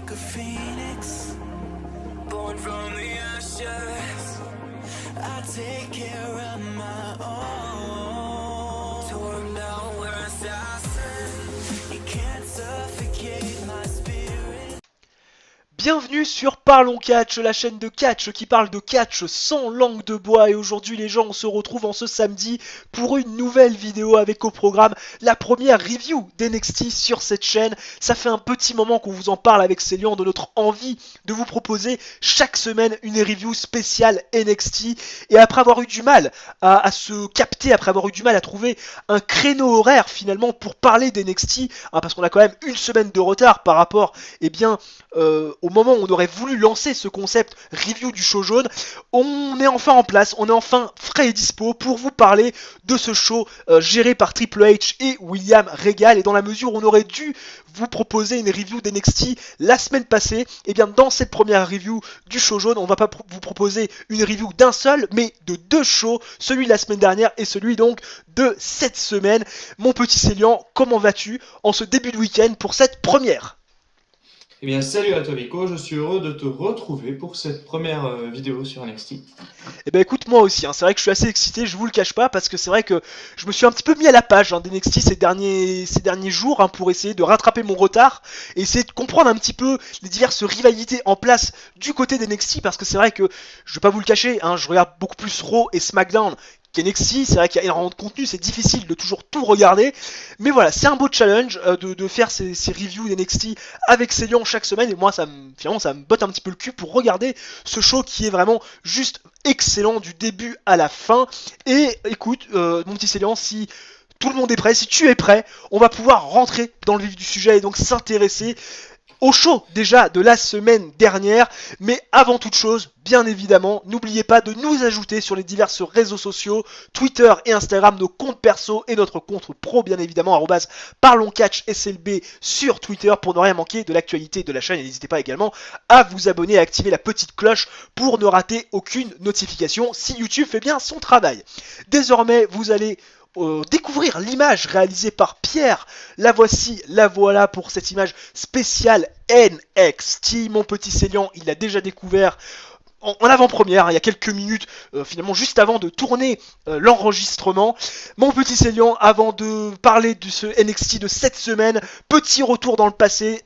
like a phoenix, born from the ashes. I take care of my own. Torn down where assassin, you can't suffocate my spirit. Bienvenue sur Parlons Catch, la chaîne de catch qui parle de catch sans langue de bois. Et aujourd'hui les gens, on se retrouve en ce samedi pour une nouvelle vidéo avec au programme la première review d'NXT sur cette chaîne. Ça fait un petit moment qu'on vous en parle avec Célian de notre envie de vous proposer chaque semaine une review spéciale NXT. Et après avoir eu du mal à se capter, après avoir eu du mal à trouver un créneau horaire finalement pour parler d'NXT, parce qu'on a quand même une semaine de retard par rapport au moment où on aurait voulu lancer ce concept review du show jaune, on est enfin en place, on est enfin frais et dispo pour vous parler de ce show géré par Triple H et William Regal. Et dans la mesure où on aurait dû vous proposer une review d'NXT la semaine passée, et bien dans cette première review du show jaune, on va pas vous proposer une review d'un seul, mais de deux shows, celui de la semaine dernière et celui donc de cette semaine. Mon petit Célian, comment vas-tu en ce début de week-end pour cette première ? Eh bien, salut à toi Vico, je suis heureux de te retrouver pour cette première vidéo sur NXT. Eh ben écoute, moi aussi, c'est vrai que je suis assez excité, je vous le cache pas, parce que c'est vrai que je me suis un petit peu mis à la page d'NXT ces derniers jours pour essayer de rattraper mon retard et essayer de comprendre un petit peu les diverses rivalités en place du côté d'NXT, parce que c'est vrai que, je vais pas vous le cacher, je regarde beaucoup plus Raw et SmackDown qu'NXT, c'est vrai qu'il y a énormément de contenu, c'est difficile de toujours tout regarder, mais voilà, c'est un beau challenge de faire ces reviews d'NXT avec Célian chaque semaine, et moi finalement ça me botte un petit peu le cul pour regarder ce show qui est vraiment juste excellent du début à la fin. Et écoute, mon petit Célian, si tout le monde est prêt, si tu es prêt, on va pouvoir rentrer dans le vif du sujet et donc s'intéresser au show déjà de la semaine dernière. Mais avant toute chose, bien évidemment, n'oubliez pas de nous ajouter sur les divers réseaux sociaux, Twitter et Instagram, nos comptes perso et notre compte pro, bien évidemment, @parloncatchslb sur Twitter pour ne rien manquer de l'actualité de la chaîne. Et n'hésitez pas également à vous abonner et à activer la petite cloche pour ne rater aucune notification si YouTube fait bien son travail. Désormais, vous allez découvrir l'image réalisée par Pierre. La voici, la voilà pour cette image spéciale NXT. Mon petit Célian, il l'a déjà découvert en avant-première, il y a quelques minutes, finalement juste avant de tourner l'enregistrement. Mon petit Célian, avant de parler de ce NXT de cette semaine, petit retour dans le passé,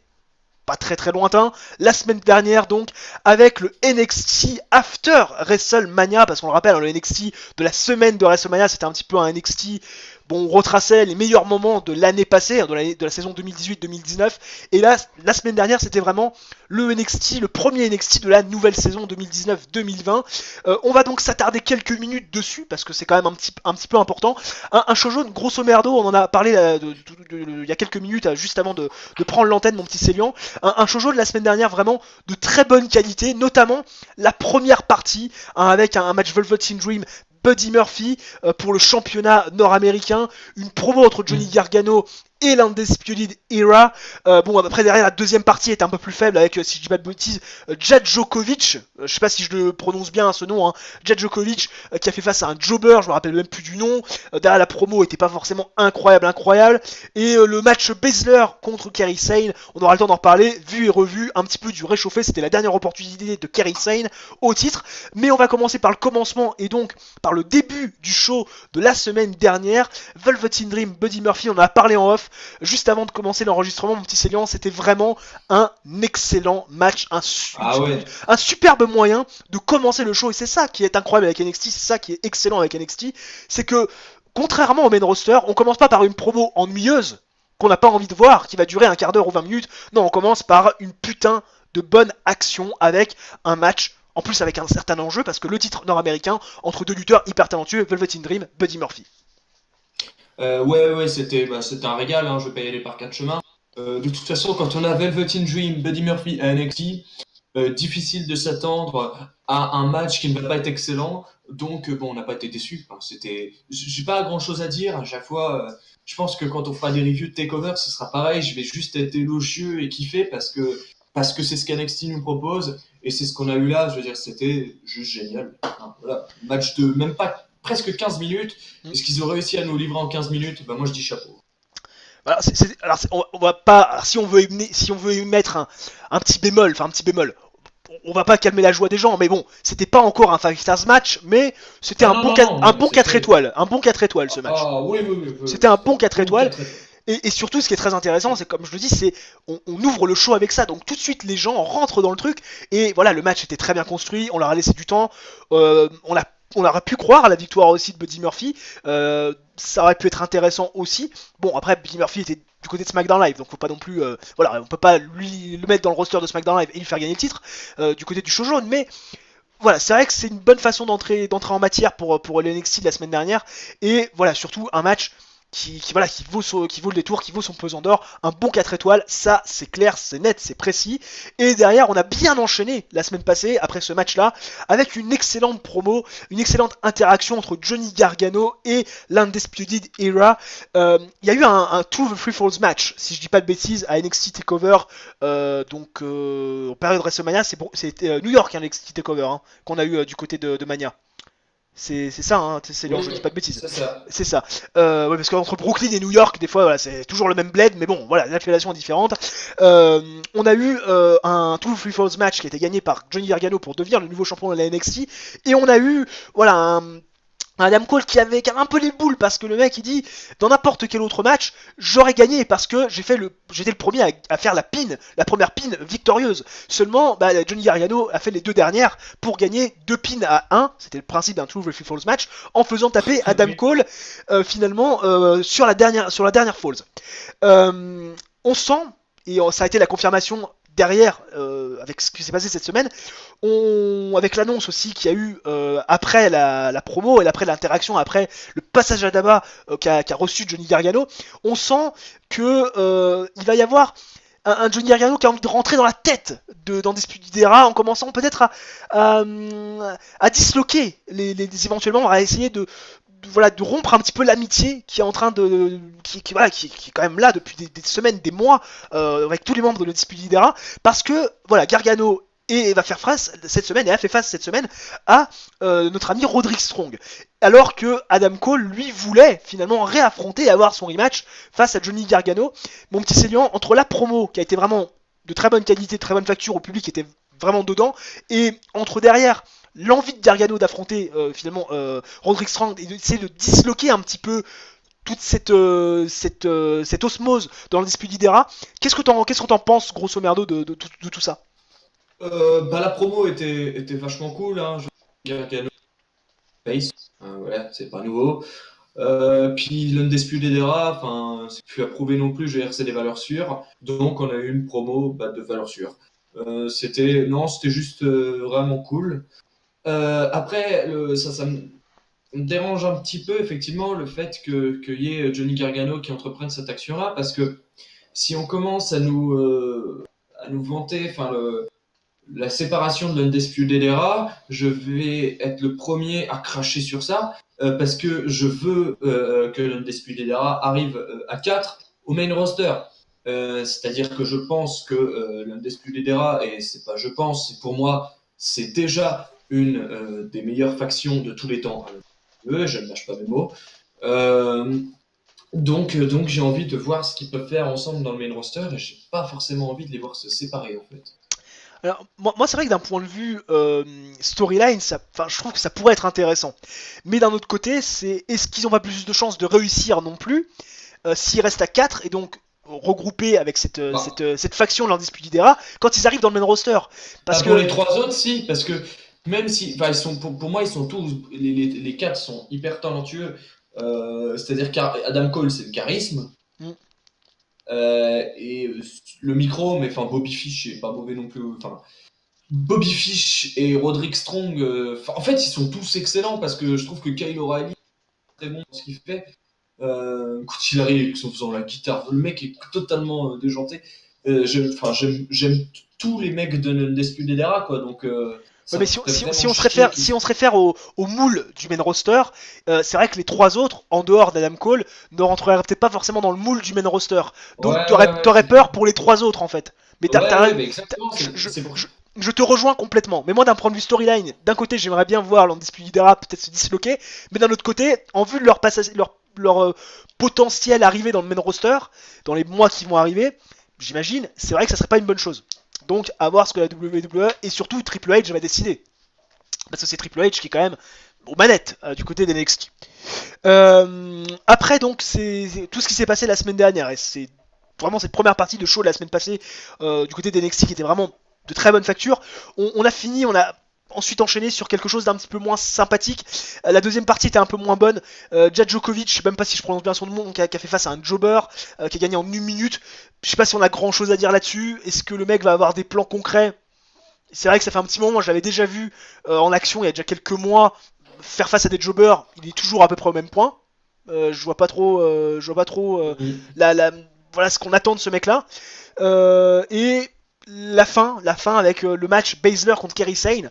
pas très très lointain, la semaine dernière donc, avec le NXT After WrestleMania, parce qu'on le rappelle, le NXT de la semaine de WrestleMania, c'était un petit peu un NXT, bon, on retraçait les meilleurs moments de l'année passée, de la saison 2018-2019, et là, la semaine dernière, c'était vraiment le NXT, le premier NXT de la nouvelle saison 2019-2020. On va donc s'attarder quelques minutes dessus, parce que c'est quand même un petit peu important. Un show jaune, grosso merdo, on en a parlé il y a quelques minutes, juste avant de prendre l'antenne, mon petit Célian. Un show jaune la semaine dernière vraiment de très bonne qualité, notamment la première partie avec un match Velvet Dream Buddy Murphy pour le championnat nord-américain, une promo entre Johnny Gargano et l'Undisputed Era. Bon, après derrière la deuxième partie est un peu plus faible avec, si je dis pas de bêtises, Jadjokovic, je sais pas si je le prononce bien ce nom, Jadjokovic qui a fait face à un jobber, je me rappelle même plus du nom. Derrière la promo était pas forcément incroyable, et le match Baszler contre Kairi Sane, on aura le temps d'en reparler, vu et revu, un petit peu du réchauffé, c'était la dernière opportunité de Kairi Sane au titre, mais on va commencer par le commencement et donc par le début du show de la semaine dernière. Velvet Dream, Buddy Murphy, on en a parlé en off juste avant de commencer l'enregistrement, mon petit Célian, c'était vraiment un excellent match, un superbe moyen de commencer le show, et c'est ça qui est incroyable avec NXT, c'est ça qui est excellent avec NXT, c'est que contrairement au main roster, on commence pas par une promo ennuyeuse qu'on n'a pas envie de voir, qui va durer un quart d'heure ou 20 minutes, non, on commence par une putain de bonne action avec un match, en plus avec un certain enjeu, parce que le titre nord-américain entre deux lutteurs hyper talentueux, Velvet Dream, Buddy Murphy. Ouais, c'était un régal, je vais pas y aller par quatre chemins. De toute façon, quand on a Velvet Dream, Buddy Murphy à NXT, difficile de s'attendre à un match qui ne va pas être excellent, donc bon, on n'a pas été déçus. J'ai pas grand chose à dire à chaque fois. Je pense que quand on fera des reviews de TakeOver, ce sera pareil. Je vais juste être élogieux et kiffer parce que c'est ce qu'NXT nous propose et c'est ce qu'on a eu là. Je veux dire, c'était juste génial. Voilà, match de même pas presque 15 minutes. Est-ce qu'ils ont réussi à nous livrer en 15 minutes? Moi je dis chapeau. On va pas. Alors, si on veut y mettre un petit bémol, enfin un petit bémol, on va pas calmer la joie des gens, mais bon, c'était pas encore un 5 stars match, mais c'était Ah un non, bon, non, non, un mais bon 4 c'était. étoiles, un bon 4 étoiles ce match. Ah oui, oui, oui, oui, C'était un c'était bon un 4 bon étoiles. 4 étoiles. Et surtout, ce qui est très intéressant, c'est comme je le dis, c'est on ouvre le show avec ça. Donc tout de suite, les gens rentrent dans le truc. Et voilà, le match était très bien construit. On leur a laissé du temps. On aurait pu croire à la victoire aussi de Buddy Murphy. Ça aurait pu être intéressant aussi. Bon, après, Buddy Murphy était du côté de SmackDown Live, donc faut pas non plus, voilà, on peut pas lui le mettre dans le roster de SmackDown Live et lui faire gagner le titre du côté du show jaune. Mais voilà, c'est vrai que c'est une bonne façon d'entrer en matière pour le NXT de la semaine dernière. Et voilà, surtout un match voilà, qui vaut le détour, qui vaut son pesant d'or, un bon 4 étoiles, ça c'est clair, c'est net, c'est précis. Et derrière, on a bien enchaîné la semaine passée, après ce match-là, avec une excellente promo, une excellente interaction entre Johnny Gargano et l'Undisputed Era. Il y a eu un Two of the Free Falls match, si je dis pas de bêtises, à NXT TakeOver, en période WrestleMania, c'était New York, hein, NXT TakeOver, hein, qu'on a eu du côté de Mania. C'est ça, hein, c'est Lyon, Oui, je oui, dis pas de bêtises. c'est ça. C'est ça. Ouais, parce qu'entre Brooklyn et New York, des fois, voilà, c'est toujours le même bled, mais bon, voilà, l'appellation est différente. On a eu un Two Free Falls match qui a été gagné par Johnny Gargano pour devenir le nouveau champion de la NXT, et on a eu, voilà, un Adam Cole qui avait un peu les boules parce que le mec il dit dans n'importe quel autre match j'aurais gagné parce que j'étais le premier à faire la première pin victorieuse. Seulement Johnny Gargano a fait les deux dernières pour gagner 2 pins à 1, c'était le principe d'un True Free Falls match, en faisant taper Adam Cole finalement sur la dernière Falls. On sent, et ça a été la confirmation derrière, avec ce qui s'est passé cette semaine, avec l'annonce aussi qu'il y a eu après la promo et après l'interaction, après le passage à Daba qu'a reçu Johnny Gargano, on sent que il va y avoir un Johnny Gargano qui a envie de rentrer dans la tête d'Undisputed Era en commençant peut-être à disloquer éventuellement, à essayer de rompre un petit peu l'amitié qui est en train qui est quand même là depuis des semaines, des mois, avec tous les membres de l'Undisputed Era, parce que voilà, Gargano va faire face cette semaine, et a fait face cette semaine à notre ami Roderick Strong, alors que Adam Cole lui voulait finalement réaffronter et avoir son rematch face à Johnny Gargano. Mon petit Célian, entre la promo qui a été vraiment de très bonne qualité, de très bonne facture, au public était vraiment dedans, et entre derrière l'envie de Gargano d'affronter finalement Roderick Strong et d'essayer de disloquer un petit peu toute cette osmose dans l'Undisputed Era. Qu'est-ce que t'en penses grosso merdo de tout ça? La promo était vachement cool, hein. Gargano face, voilà, c'est pas nouveau. Puis l'Undisputed Era, enfin, c'est plus à prouver non plus, je veux dire, c'est des valeurs sûres. Donc on a eu une promo de valeurs sûres. C'était juste vraiment cool. Après, ça me dérange un petit peu, effectivement, le fait qu'il y ait Johnny Gargano qui entreprenne cette action-là, parce que si on commence à nous vanter la séparation de l'Undisputed Era, je vais être le premier à cracher sur ça, parce que je veux que l'Undisputed Era arrive à 4 au main roster. C'est-à-dire que je pense que l'Undisputed Era, et c'est pas je pense, c'est pour moi, c'est déjà une des meilleures factions de tous les temps. Je ne lâche pas mes mots. Donc j'ai envie de voir ce qu'ils peuvent faire ensemble dans le main roster, et j'ai pas forcément envie de les voir se séparer en fait. Alors, moi c'est vrai que d'un point de vue storyline, je trouve que ça pourrait être intéressant. Mais d'un autre côté, est-ce qu'ils n'ont pas plus de chances de réussir non plus s'ils restent à 4 et donc regroupés avec cette faction de l'Undisputed Era quand ils arrivent dans le main roster? Parce pour que les 3 autres, si, parce que même si, ils sont, pour moi, ils sont tous, les 4 sont hyper talentueux. C'est-à-dire qu'Adam Cole, c'est le charisme. Et le micro, mais enfin Bobby Fish, c'est pas mauvais non plus. Enfin, Bobby Fish et Roderick Strong, en fait, ils sont tous excellents, parce que je trouve que Kyle O'Reilly est très bon dans ce qu'il fait. Quand il arrive en faisant la guitare, le mec est totalement déjanté. J'aime tous les mecs de l'Undisputed Era, quoi. Donc, mais si on se réfère au moule du main roster, c'est vrai que les 3 autres, en dehors d'Adam Cole, ne rentreraient peut-être pas forcément dans le moule du main roster. Donc t'aurais peur pour les 3 autres en fait. Mais exactement, je te rejoins complètement. Mais moi, d'un point de vue storyline, d'un côté, j'aimerais bien voir l'Undisputed Era peut-être se disloquer, mais d'un autre côté, en vue de leur potentiel arrivée dans le main roster, dans les mois qui vont arriver, j'imagine, c'est vrai que ça serait pas une bonne chose. Donc à voir ce que la WWE et surtout Triple H va décider. Parce que c'est Triple H qui est quand même aux manettes du côté d'NXT. Après donc c'est tout ce qui s'est passé la semaine dernière et c'est vraiment cette première partie de show de la semaine passée du côté d'NXT qui était vraiment de très bonne facture. On a fini, on a ensuite enchaîné sur quelque chose d'un petit peu moins sympathique. La deuxième partie était un peu moins bonne. Djokovic, je sais même pas si je prononce bien son nom, qui a fait face à un jobber, qui a gagné en 1 minute. Je sais pas si on a grand chose à dire là-dessus. Est-ce que le mec va avoir des plans concrets? C'est vrai que ça fait un petit moment, je l'avais déjà vu en action il y a déjà quelques mois faire face à des jobbers. Il est toujours à peu près au même point. Je vois pas trop, voilà ce qu'on attend de ce mec-là. Et la fin avec le match Baszler contre Kairi Sane.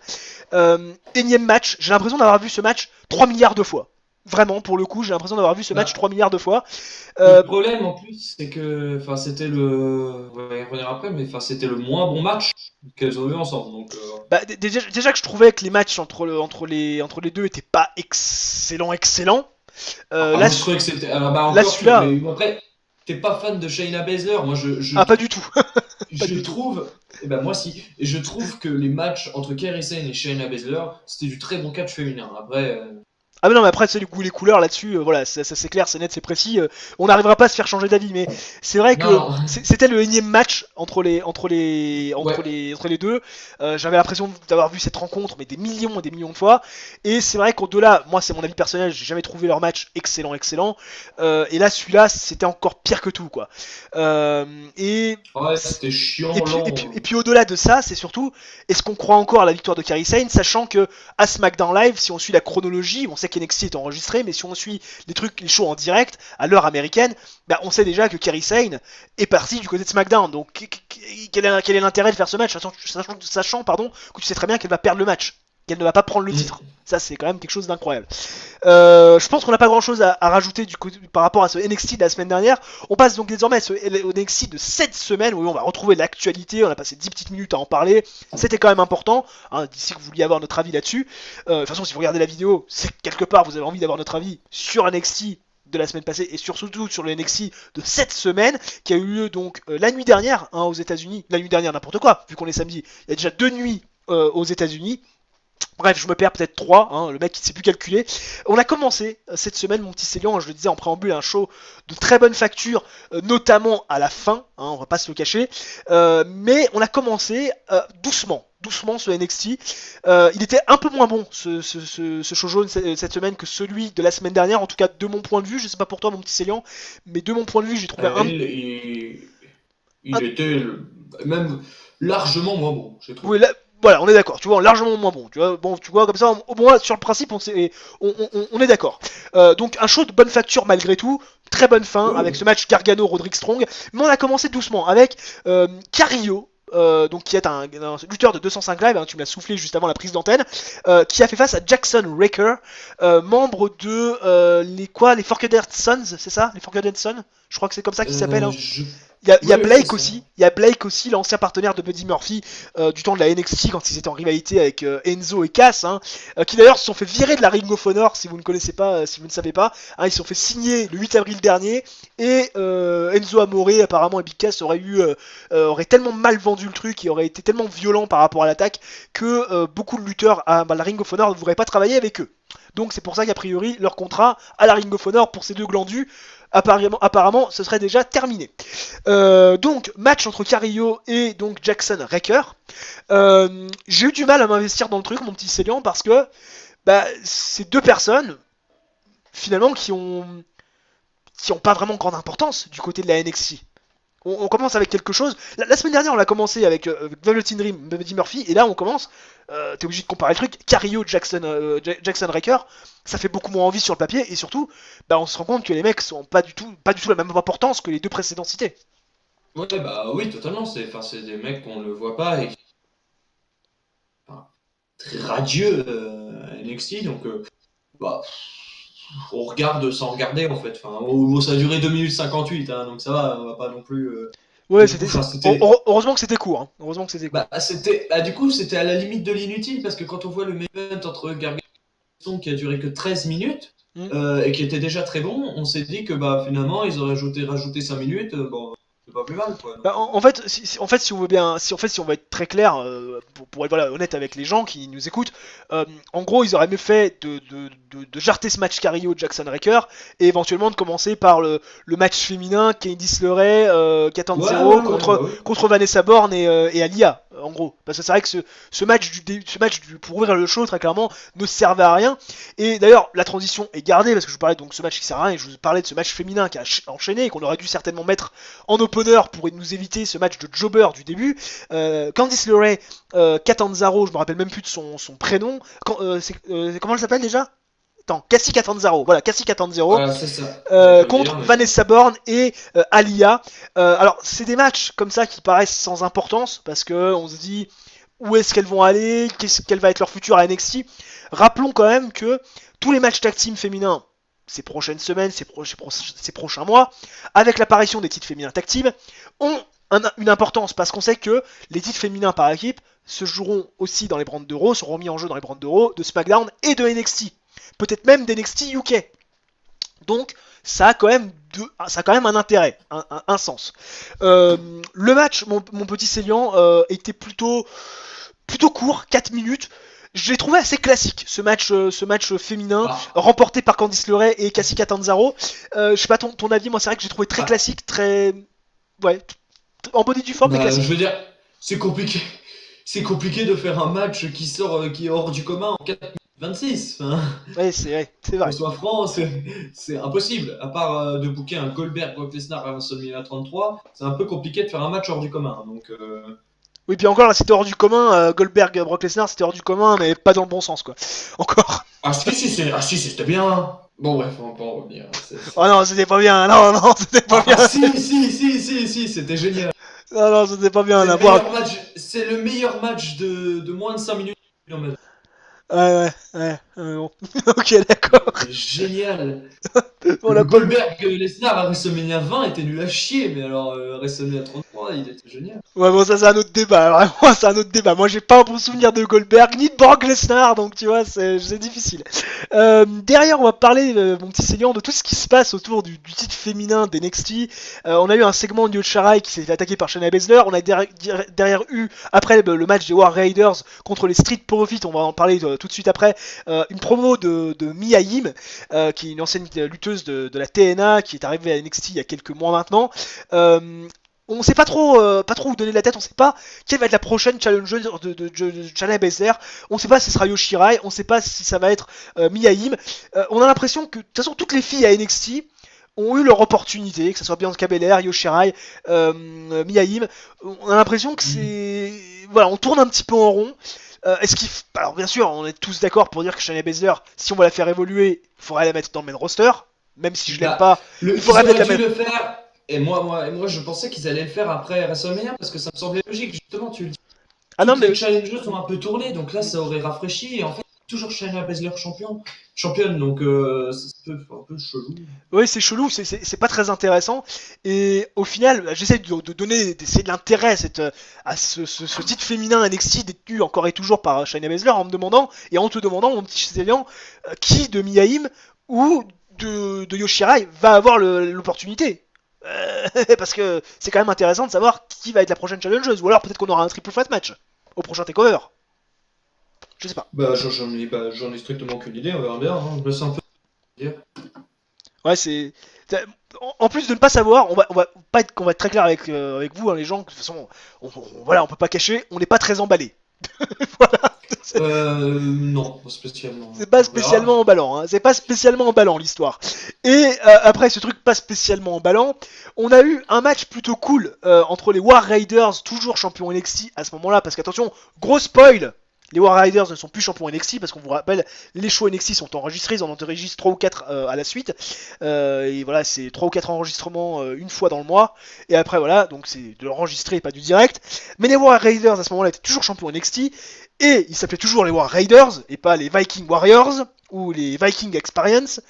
Énième match, j'ai l'impression d'avoir vu ce match 3 milliards de fois. Vraiment, pour le coup, j'ai l'impression d'avoir vu ce match 3 milliards de fois. Le problème en plus, c'est que c'était le. On va y revenir après, mais c'était le moins bon match qu'elles ont eu ensemble. Donc, déjà que je trouvais que les matchs entre les deux étaient pas excellents. Là, je trouvais que c'était. Alors, là, celui-là. Après, t'es pas fan de Shayna Baszler, moi pas du tout. je trouve. Moi si. Et je trouve que les matchs entre Kairi Sane et Shayna Baszler, c'était du très bon catch féminin. Après. Ah mais non, mais après c'est du goût les couleurs là-dessus, voilà, ça c'est clair, c'est net, c'est précis. On n'arrivera pas à se faire changer d'avis, mais c'est vrai que c'était le énième match entre les deux. J'avais l'impression d'avoir vu cette rencontre mais des millions et des millions de fois. Et c'est vrai qu'au-delà, moi c'est mon avis personnel, j'ai jamais trouvé leur match excellent. Et là celui-là c'était encore pire que tout quoi. Ouais, c'était chiant. Et puis au-delà de ça, c'est surtout, est-ce qu'on croit encore à la victoire de Kairi Sane, sachant que à SmackDown Live, si on suit la chronologie, on sait qu'NXT est enregistré, mais si on suit les shows en direct, à l'heure américaine, on sait déjà que Kairi Sane est partie du côté de SmackDown. Donc quel est l'intérêt de faire ce match, sachant que tu sais très bien qu'elle va perdre le match, qu'elle ne va pas prendre le titre. Ça c'est quand même quelque chose d'incroyable. Je pense qu'on n'a pas grand chose à rajouter par rapport à ce NXT de la semaine dernière. On passe donc désormais au NXT de cette semaine où on va retrouver l'actualité. On a passé 10 petites minutes à en parler. C'était quand même important, d'ici que vous vouliez avoir notre avis là-dessus. De toute façon, si vous regardez la vidéo, c'est que quelque part vous avez envie d'avoir notre avis sur NXT de la semaine passée et surtout sur le NXT de cette semaine qui a eu lieu donc la nuit dernière aux États-Unis. La nuit dernière, n'importe quoi, vu qu'on est samedi. Il y a déjà 2 nuits aux États-Unis. Bref, je me perds peut-être 3, le mec qui ne sait plus calculer. On a commencé cette semaine, mon petit Célian, je le disais en préambule, un show de très bonne facture, notamment à la fin, on va pas se le cacher. Mais on a commencé doucement ce NXT. Il était un peu moins bon ce show jaune cette semaine que celui de la semaine dernière, en tout cas de mon point de vue. Je sais pas pour toi, mon petit Célian, mais de mon point de vue, j'ai trouvé il était même largement moins bon, j'ai trouvé. Oui, là, voilà, on est d'accord, tu vois, largement moins bon, tu vois, comme ça, au moins, sur le principe, on est d'accord. Donc, un show de bonne facture malgré tout, très bonne fin, avec ce match Gargano-Roderick Strong, mais on a commencé doucement, avec Carrillo, donc qui est un lutteur de 205 Live, tu me l'as soufflé juste avant la prise d'antenne, qui a fait face à Jackson Raker, membre de les Forgotten Sons, c'est ça? Les Forgotten Sons? Je crois que c'est comme ça qu'ils s'appellent. Il y a Blake aussi, l'ancien partenaire de Buddy Murphy du temps de la NXT quand ils étaient en rivalité avec Enzo et Cass, qui d'ailleurs se sont fait virer de la Ring of Honor, si vous ne connaissez pas, si vous ne savez pas. Ils se sont fait signer le 8 avril dernier et Enzo Amore apparemment et Big Cass auraient tellement mal vendu le truc et auraient été tellement violents par rapport à l'attaque que beaucoup de lutteurs à la Ring of Honor ne voudraient pas travailler avec eux. Donc c'est pour ça qu'a priori leur contrat à la Ring of Honor pour ces deux glandus apparemment ce serait déjà terminé. Donc match entre Carrillo et donc Jackson Raker. J'ai eu du mal à m'investir dans le truc, mon petit Célian, parce que c'est deux personnes finalement qui ont pas vraiment grande importance du côté de la NXT. On commence avec quelque chose. La semaine dernière, on l'a commencé avec Velveteen Dream, Buddy Murphy, et là on commence. T'es obligé de comparer le truc. Carrillo, Jackson Raker, ça fait beaucoup moins envie sur le papier, et surtout, on se rend compte que les mecs sont pas du tout la même importance que les deux précédents cités. Ouais, oui, totalement. C'est des mecs qu'on ne voit pas et très radieux à NXT, donc on regarde sans regarder en fait. Ça a duré 2 minutes 58, donc ça va, on va pas non plus. Ouais, heureusement que c'était court. Heureusement que c'était court. Du coup, c'était à la limite de l'inutile parce que quand on voit le main event entre Gargano qui a duré que 13 minutes, et qui était déjà très bon, on s'est dit que bah finalement ils auraient rajouté 5 minutes, bon, c'est pas plus mal quoi. Donc, Bah, en fait, si on veut bien, si on va être très clair, pour être voilà, honnête avec les gens qui nous écoutent, en gros, ils auraient mieux fait de jarter ce match Carillo Jackson Raker et éventuellement de commencer par le match féminin Candice LeRae 4-0 bah oui. contre Vanessa Borne et Alia. En gros, parce que c'est vrai que ce match pour ouvrir le show très clairement ne servait à rien. Et d'ailleurs, la transition est gardée parce que je vous parlais donc de ce match qui sert à rien et je vous parlais de ce match féminin qui a enchaîné et qu'on aurait dû certainement mettre en opener pour nous éviter ce match de jobber du début. Candice LeRae, Catanzaro, je me rappelle même plus de son prénom. Comment elle s'appelle déjà? Attends, Cassie Catanzaro, voilà, Cassie Catanzaro, Voilà, c'est ça. contre Vanessa Borne et Alia. Alors, c'est des matchs comme ça qui paraissent sans importance parce que on se dit où est-ce qu'elles vont aller, quel va être leur futur à NXT. Rappelons quand même que tous les matchs tag team féminins ces prochaines semaines, ces prochains mois, avec l'apparition des titres féminins tag team, ont une importance parce qu'on sait que les titres féminins par équipe se joueront aussi dans les brands d'Euro, seront mis en jeu dans les brands d'Euro, de SmackDown et de NXT. Peut-être même d'NXT UK. Donc, ça a quand même un intérêt, un sens. Le match, mon petit Célian, était plutôt court, 4 minutes. Je l'ai trouvé assez classique, ce match féminin, remporté par Candice LeRae et Cassie Catanzaro. Je sais pas ton avis, moi c'est vrai que j'ai trouvé très classique, très... Ouais, en bonne et due forme, mais classique. Je veux dire, c'est compliqué. C'est compliqué de faire un match qui est hors du commun en 4 minutes 26. Hein. Ouais, c'est vrai. Qu'on soit franc, c'est impossible. À part de booker un Goldberg Brock Lesnar à WrestleMania 33, c'est un peu compliqué de faire un match hors du commun. Donc... Oui, puis encore là, c'était hors du commun. Goldberg, Brock Lesnar, c'était hors du commun, mais pas dans le bon sens, quoi. Encore. Ah si, c'était bien. Bon bref, on peut en revenir. Oh non, c'était pas bien. Non, c'était pas bien. Si, c'était génial. Non, c'était pas bien. C'est le meilleur match de moins de 5 minutes. Ouais, bon. Ok, d'accord. C'est génial. Bon, le Goldberg Lesnar à WrestleMania 20 était nul à chier, mais alors WrestleMania 33, il était génial. Ouais, bon, ça c'est un autre débat. Vraiment, c'est un autre débat. Moi, j'ai pas un bon souvenir de Goldberg ni de Brock Lesnar, donc tu vois, c'est difficile. Derrière, on va parler, mon petit Célian, de tout ce qui se passe autour du titre féminin d'NXT. On a eu un segment de Io Shirai qui s'est fait attaquer par Shayna Baszler. On a derrière eu, après le match des War Raiders contre les Street Profits, on va en parler tout de suite après, une promo de Mia Yim, qui est une ancienne lutteuse de la TNA, qui est arrivée à NXT il y a quelques mois maintenant. On sait pas trop où donner la tête, on sait pas quelle va être la prochaine challenger de Shayna Baszler, on sait pas si ce sera Io Shirai, on sait pas si ça va être Mia Yim. On a l'impression que de toute façon toutes les filles à NXT ont eu leur opportunité, que ce soit Bianca Belair, Io Shirai, Mia Yim. On a l'impression que c'est... Voilà, on tourne un petit peu en rond. Alors bien sûr, on est tous d'accord pour dire que Shayna Baszler, si on va la faire évoluer, il faudrait la mettre dans le main roster, même si je l'aime pas. Il faudrait mettre le faire. Et moi, je pensais qu'ils allaient le faire après WrestleMania parce que ça me semblait logique. Justement, tu le dis. Les challengers sont un peu tournés, donc là, ça aurait rafraîchi. Et en fait, toujours Shayna Baszler championne, donc c'est un peu chelou. Oui, c'est chelou, c'est pas très intéressant. Et au final, j'essaie de donner de l'intérêt à ce titre féminin NXT détenu encore et toujours par Shayna Baszler en te demandant, mon petit Célian, qui de Mia Yim ou de Io Shirai va avoir l'opportunité. Parce que c'est quand même intéressant de savoir qui va être la prochaine challengeuse. Ou alors peut-être qu'on aura un triple threat match au prochain takeover. Je sais pas. Bah j'en ai strictement aucune idée, on verra bien. Hein. Je me sens un peu dire. Ouais, c'est... En plus de ne pas savoir, on va être très clair avec vous, hein, les gens. De toute façon, on peut pas cacher, on n'est pas très emballé. Voilà. Non, pas spécialement. C'est pas spécialement emballant, hein. C'est pas spécialement emballant l'histoire. Et après ce truc pas spécialement emballant, on a eu un match plutôt cool entre les War Raiders, toujours champions NXT à ce moment-là, parce qu'attention, gros spoil, les War Raiders ne sont plus champions NXT, parce qu'on vous rappelle, les shows NXT sont enregistrés, ils en enregistrent 3 ou 4 à la suite, et voilà, c'est 3 ou 4 enregistrements une fois dans le mois, et après voilà, donc c'est de l'enregistrer et pas du direct, mais les War Raiders à ce moment-là étaient toujours champions NXT, et ils s'appelaient toujours les War Raiders, et pas les Viking Warriors, ou les Viking Experience,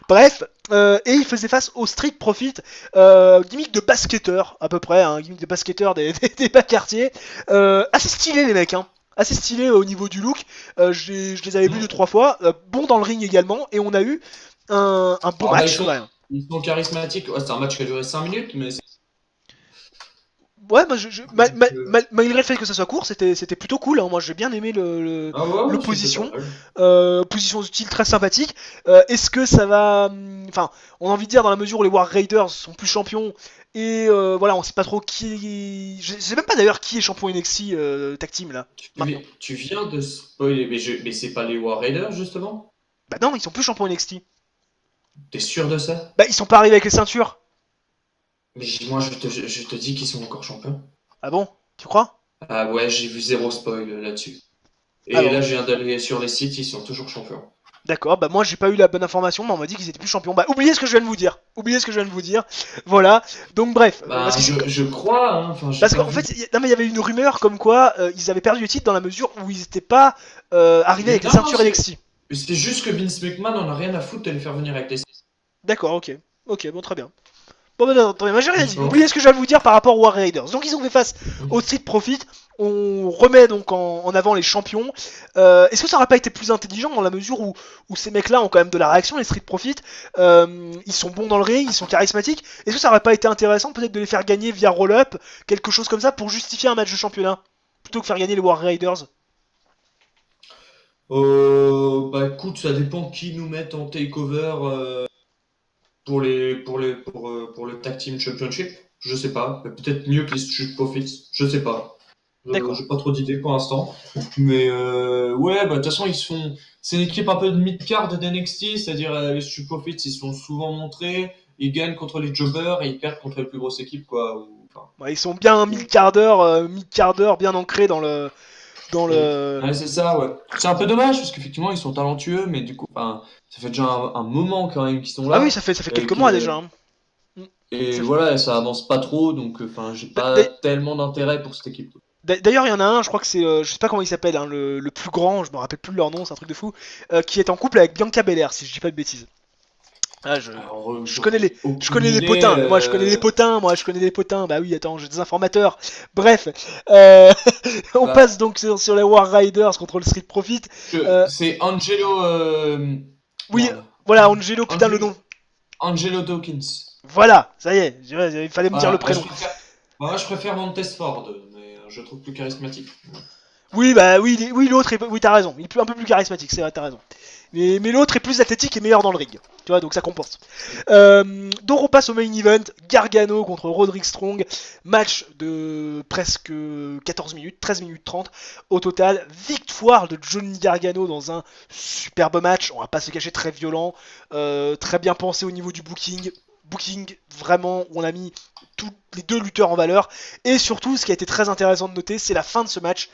bref, et ils faisaient face aux Street Profits, gimmick de basketteur à peu près, hein, gimmick de basketteur des bas quartiers, assez stylé les mecs, hein. Assez stylé au niveau du look, je les avais vus 2-3 fois, bon dans le ring également, et on a eu un bon Alors, bah, match quand même. ils sont charismatiques. Ouais, c'est un match qui a duré 5 minutes, mais Ouais, moi, euh, malgré le fait que ça soit court, c'était plutôt cool, hein. Moi, j'ai bien aimé ah ouais, ouais, c'était pas l'opposition. mal. Position de style très sympathique. Est-ce que ça va. Enfin, on a envie de dire dans la mesure où les War Raiders sont plus champions. Et voilà, on sait pas trop qui. Je sais même pas d'ailleurs qui est champion NXT Tag Team là, maintenant. Tu viens de spoiler, mais c'est pas les War Raiders, justement? Bah non, ils sont plus champions NXT. T'es sûr de ça? Bah ils sont pas arrivés avec les ceintures. Mais moi, je te dis qu'ils sont encore champions. Ah bon? Tu crois? Ah ouais, j'ai vu zéro spoil là-dessus. Ah Et bon. là, je viens d'aller sur les sites, ils sont toujours champions. D'accord, bah moi j'ai pas eu la bonne information, mais on m'a dit qu'ils étaient plus champions. Bah oubliez ce que je viens de vous dire. Oubliez ce que je viens de vous dire. Voilà. Donc bref, Bah, je crois, hein, enfin, j'ai parce pas qu'en vu. fait, non mais il y avait une rumeur comme quoi ils avaient perdu le titre dans la mesure où ils étaient pas arrivés Mais avec les non, ceintures NXT. c'est juste que Vince McMahon en a rien à foutre de les faire venir avec les. D'accord, ok. Ok, bon très bien. Bon bah non, attendez, moi j'ai rien dit. Bon. Oubliez ce que je viens de vous dire par rapport aux War Raiders. Donc ils ont fait face au Street Profit. On remet donc en avant les champions. Est-ce que ça aurait pas été plus intelligent dans la mesure où ces mecs-là ont quand même de la réaction, les Street Profit. Ils sont bons dans le ring, ils sont charismatiques. Est-ce que ça aurait pas été intéressant peut-être de les faire gagner via roll-up, quelque chose comme ça pour justifier un match de championnat, plutôt que faire gagner les War Raiders? Bah écoute, ça dépend qui nous met en takeover pour le Tag Team Championship. Je sais pas. Peut-être mieux que les Street Profits. Je sais pas. D'accord. J'ai pas trop d'idées pour l'instant. Mais ouais, bah de toute façon, c'est une équipe un peu de mid-card d'NXT, c'est-à-dire les Street Profits, ils sont souvent montrés, ils gagnent contre les jobbers et ils perdent contre les plus grosses équipes, quoi. Enfin, Ouais, ils sont bien mi-quart d'heure bien ancrés dans le. ouais, c'est ça, ouais. C'est un peu dommage parce qu'effectivement, ils sont talentueux, mais du coup, enfin, ça fait déjà un moment quand même qu'ils sont Ah oui, là. ça fait Et, quelques mois déjà, hein. et Ça voilà, ça avance pas trop, donc enfin, j'ai pas tellement d'intérêt pour cette équipe. D'ailleurs, il y en a un, je crois que c'est, je sais pas comment il s'appelle, hein, le plus grand, je me rappelle plus de leur nom, c'est un truc de fou, qui est en couple avec Bianca Belair, si je dis pas de bêtises. Ah, Alors, je j'en connais ai je aucune connais les idée. potins, mais moi je connais les potins, moi je connais les potins. Bah oui, attends, j'ai des informateurs. Bref, on Bah, passe donc sur les War Riders contre le Street Profit. c'est Angelo. Oui, Merde. voilà, Angelo, putain le Angelo, nom. Angelo Dawkins. Voilà, ça y est, il fallait me dire le Voilà, prénom. moi, je préfère Montesford, mais je le trouve plus charismatique. Oui, bah oui, oui l'autre, oui, t'as raison, il est un peu plus charismatique, c'est vrai, t'as raison. Mais l'autre est plus athlétique et meilleur dans le ring. Tu vois, donc ça compense. Donc on passe au main event. Gargano contre Roderick Strong. Match de presque 14 minutes, 13 minutes 30 au total. Victoire de Johnny Gargano dans un superbe match. On va pas se cacher, très violent. Très bien pensé au niveau du booking. Booking vraiment où on a mis tous les deux lutteurs en valeur. Et surtout, ce qui a été très intéressant de noter, c'est la fin de ce match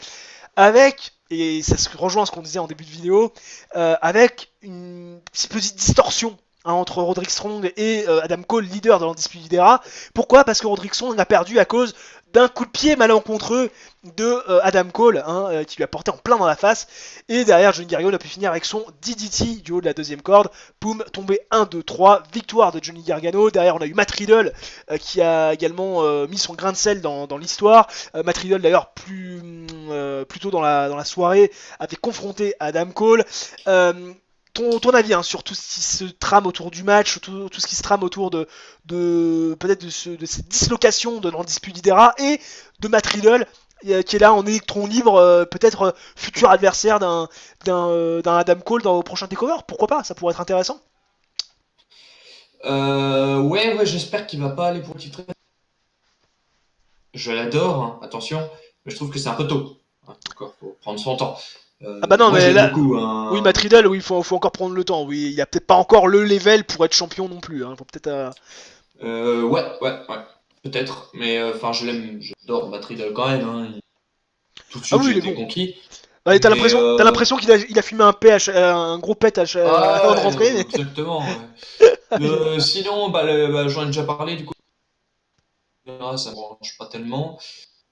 avec, et ça se rejoint à ce qu'on disait en début de vidéo, avec une petite distorsion, hein, entre Roderick Strong et Adam Cole, leader de l'Undisputed Era. Pourquoi? Parce que Roderick Strong a perdu à cause d'un coup de pied malencontreux de Adam Cole, hein, qui lui a porté en plein dans la face. Et derrière, Johnny Gargano a pu finir avec son DDT du haut de la deuxième corde. Boum, tombé 1, 2, 3, victoire de Johnny Gargano. Derrière, on a eu Matt Riddle qui a également mis son grain de sel dans l'histoire. Matt Riddle, d'ailleurs, plus tôt dans la soirée, avait confronté Adam Cole. Ton avis, hein, sur tout ce qui se trame autour du match, tout ce qui se trame autour de peut-être de cette dislocation de l'Undisputed Era et de Matt Riddle, qui est là en électron libre, peut-être futur adversaire d'un Adam Cole dans le prochain takeover. Pourquoi pas? Ça pourrait être intéressant. Ouais, j'espère qu'il va pas aller pour le titre. Je l'adore, hein, attention, mais je trouve que c'est un peu tôt. Hein, encore, faut prendre son temps. Ah bah non, Moi, mais j'aime là, beaucoup. oui, Hein. Matt Riddle, oui, faut encore prendre le temps. Oui, il a peut-être pas encore le level pour être champion non plus. Hein. Faut peut-être. Ouais. Peut-être, mais enfin, je l'aime, j'adore Matt Riddle quand même. Hein. Tout de Ah suite, oui, j'ai il est été bon. conquis. Ouais, Mais t'as l'impression qu'il a fumé un gros pet avant de rentrer. Mais... exactement. Sinon, j'en ai déjà parlé du coup. Ça me branche pas tellement.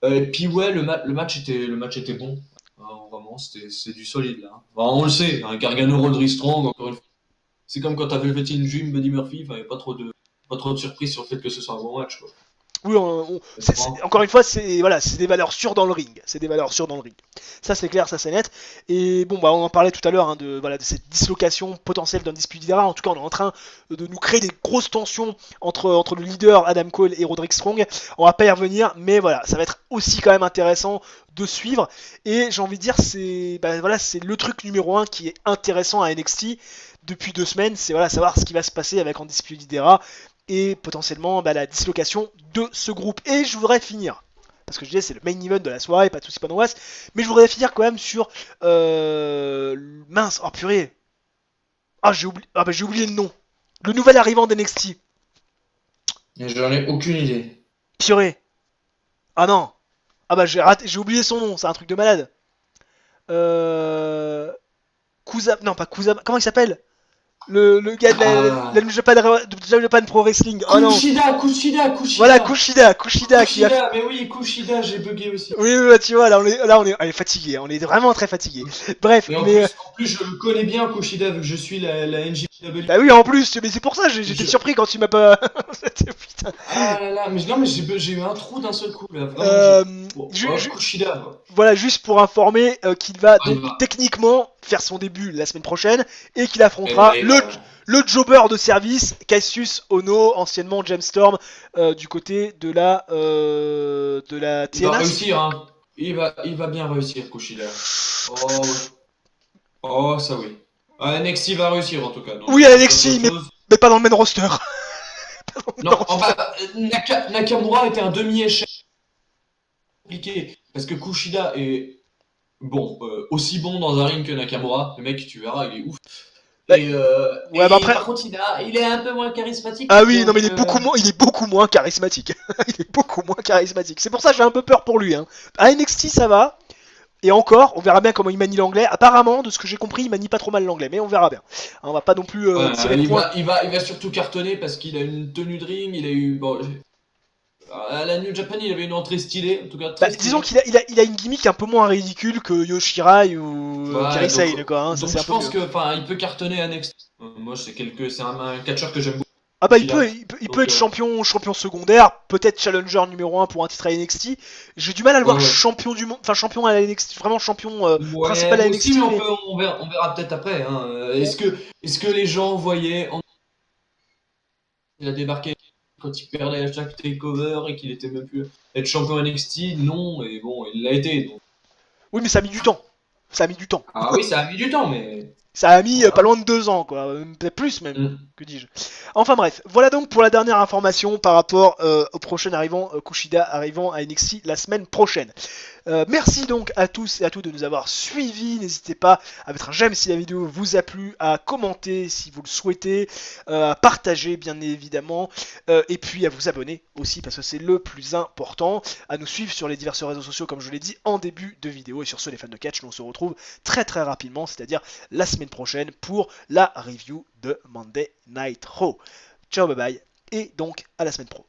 Et puis ouais, le match était bon. Hein, vraiment, c'est du solide là. Hein. Enfin, on le sait, hein, Gargano, Roderick Strong, encore une fois. C'est comme quand t'avais le Velveteen Dream, Buddy Murphy. Enfin, y a pas trop de surprise sur le fait que ce soit un bon match. Quoi. Oui, encore une fois, c'est voilà, c'est des valeurs sûres dans le ring. C'est des valeurs sûres dans le ring. Ça, c'est clair, ça, c'est net. Et bon, bah, on en parlait tout à l'heure de cette dislocation potentielle d'un dispute d'Hydra. En tout cas, on est en train de nous créer des grosses tensions entre le leader Adam Cole et Roderick Strong. On va pas y revenir, mais voilà, ça va être aussi quand même intéressant de suivre. Et j'ai envie de dire, c'est c'est le truc numéro 1 qui est intéressant à NXT depuis 2 semaines. C'est savoir ce qui va se passer avec Undisputed Era et potentiellement la dislocation de ce groupe. Et je voudrais finir, parce que je disais c'est le main event de la soirée, pas de soucis, pas d'angoisse, mais je voudrais finir quand même sur mince, oh purée, j'ai oublié le nom, le nouvel arrivant d'NXT. J'en ai aucune idée. Purée, non, j'ai oublié son nom, c'est un truc de malade. Non, pas Kusama, comment il s'appelle? Le gars de la New Japan Pro Wrestling. Oh non. Kushida. Voilà, Kushida. Mais oui, Kushida, j'ai bugué aussi. Oui, tu vois, on est fatigué. On est vraiment très fatigué. Bref, en plus, je le connais bien, Kushida, vu que je suis la NJPW. Bah oui, en plus, mais c'est pour ça, j'étais surpris quand tu m'as pas. Putain. Ah là là, mais non, mais j'ai eu un trou d'un seul coup là. Kushida. Voilà, juste pour informer qu'il va techniquement faire son début la semaine prochaine et qu'il affrontera le jobber de service Cassius Ohno, anciennement Gemstorm, du côté de la TNA. Il va réussir, hein. Il va bien réussir, Kushida. Oh, ça oui. NXT va réussir en tout cas. Oui, à NXT, mais pas dans le main roster. Non, Nakamura était un demi-échec compliqué parce que Kushida est aussi bon dans un ring que Nakamura. Le mec, tu verras, il est ouf. Après... Par contre, il est un peu moins charismatique. Ah oui, non mais il est beaucoup moins charismatique. Il est beaucoup moins charismatique. C'est pour ça que j'ai un peu peur pour lui. Hein. À NXT, ça va. Et encore, on verra bien comment il manie l'anglais. Apparemment, de ce que j'ai compris, il manie pas trop mal l'anglais, mais on verra bien. On va pas non plus tirer le point. Il va surtout cartonner parce qu'il a une tenue de ring, il a eu... à la New Japan, il avait une entrée stylée, en tout cas très stylée. Disons qu'il a une gimmick un peu moins ridicule que Yoshirai ou Kairi Sane, quoi. Hein, donc je pense qu'il peut cartonner à NXT. Moi, c'est un catcheur que j'aime beaucoup. Ah bah il peut être champion secondaire, peut-être challenger numéro 1 pour un titre à NXT. J'ai du mal à le voir champion du monde, enfin champion à NXT, vraiment champion principal à NXT. Aussi, mais on verra peut-être après. Hein. Est-ce que les gens voyaient il a débarqué quand il perdait à chaque takeover et qu'il était même plus être champion NXT? Non, et bon, il l'a été. Donc. Oui, mais ça a mis du temps. Ah oui, ça a mis du temps, mais... Ça a mis pas loin de 2 ans, quoi. Peut-être plus même, que dis-je. Enfin bref, voilà donc pour la dernière information par rapport au prochain arrivant, Kushida arrivant à NXT la semaine prochaine. Merci donc à tous et à toutes de nous avoir suivis. N'hésitez pas à mettre un j'aime si la vidéo vous a plu, à commenter si vous le souhaitez, à partager bien évidemment, et puis à vous abonner aussi parce que c'est le plus important, à nous suivre sur les divers réseaux sociaux comme je l'ai dit en début de vidéo. Et sur ce, les fans de catch, on se retrouve très très rapidement, c'est-à-dire la semaine prochaine pour la review de Monday Night Raw. Ciao, bye bye, et donc à la semaine pro.